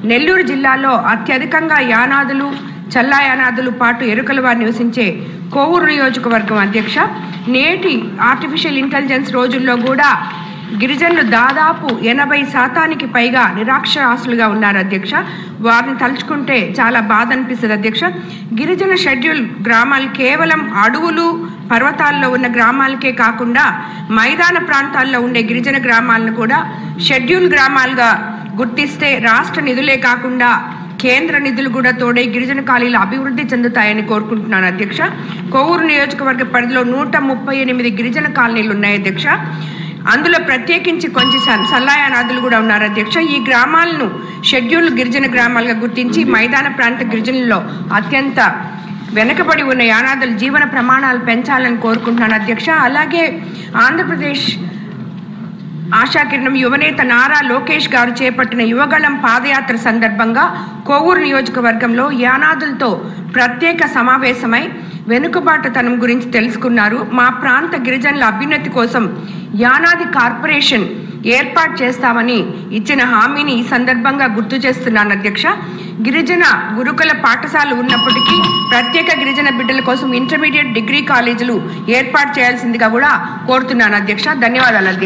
నెల్లూరు జిల్లాలో అత్యధికంగా యానాదులు చల్లాయానాదులు పాటు ఎరుకల వారు నివసించే కోవూరు నియోజకవర్గం అధ్యక్ష, నేటి ఆర్టిఫిషియల్ ఇంటెలిజెన్స్ రోజుల్లో కూడా గిరిజనులు దాదాపు 80% పైగా నిరాక్షరాస్యులుగా ఉన్నారు అధ్యక్ష. వారిని తలుచుకుంటే చాలా బాధ అనిపిస్తుంది అధ్యక్ష. గిరిజన షెడ్యూల్ గ్రామాలు కేవలం అడవులు పర్వతాల్లో ఉన్న గ్రామాలకే కాకుండా మైదాన ప్రాంతాల్లో ఉండే గిరిజన గ్రామాలను కూడా షెడ్యూల్ గ్రామాలుగా గుర్తిస్తే రాష్ట్ర నిధులే కాకుండా కేంద్ర నిధులు కూడా తోడై గిరిజన కాలనీలు అభివృద్ధి చెందుతాయని కోరుకుంటున్నాను అధ్యక్ష. కోవూరు నియోజకవర్గ పరిధిలో 138 గిరిజన కాలనీలు ఉన్నాయి అధ్యక్ష. అందులో ప్రత్యేకించి కొంచెం సల్లాయానాదులు కూడా ఉన్నారు అధ్యక్ష. ఈ గ్రామాలను షెడ్యూల్ గిరిజన గ్రామాలుగా గుర్తించి మైదాన ప్రాంత గిరిజనుల్లో అత్యంత వెనుకబడి ఉన్న యానాదుల జీవన ప్రమాణాలు పెంచాలని కోరుకుంటున్నాను అధ్యక్ష. అలాగే ఆంధ్రప్రదేశ్ ఆశాకిరణం యువనేత నారా లోకేష్ గారు చేపట్టిన యువగళం పాదయాత్ర సందర్భంగా కోవూరు నియోజకవర్గంలో యానాదులతో ప్రత్యేక సమావేశమై వెనుకబాటుతనం గురించి తెలుసుకున్నారు. మా ప్రాంత గిరిజనుల అభ్యున్నతి కోసం యానాది కార్పొరేషన్ ఏర్పాటు చేస్తామని ఇచ్చిన హామీని ఈ సందర్భంగా గుర్తు చేస్తున్నాను అధ్యక్ష. గిరిజన గురుకుల పాఠశాలలు ఉన్నప్పటికీ ప్రత్యేక గిరిజన బిడ్డల కోసం ఇంటర్మీడియట్ డిగ్రీ కాలేజీలు ఏర్పాటు చేయాల్సిందిగా కూడా కోరుతున్నాను అధ్యక్ష. ధన్యవాదాలు అధ్యక్ష.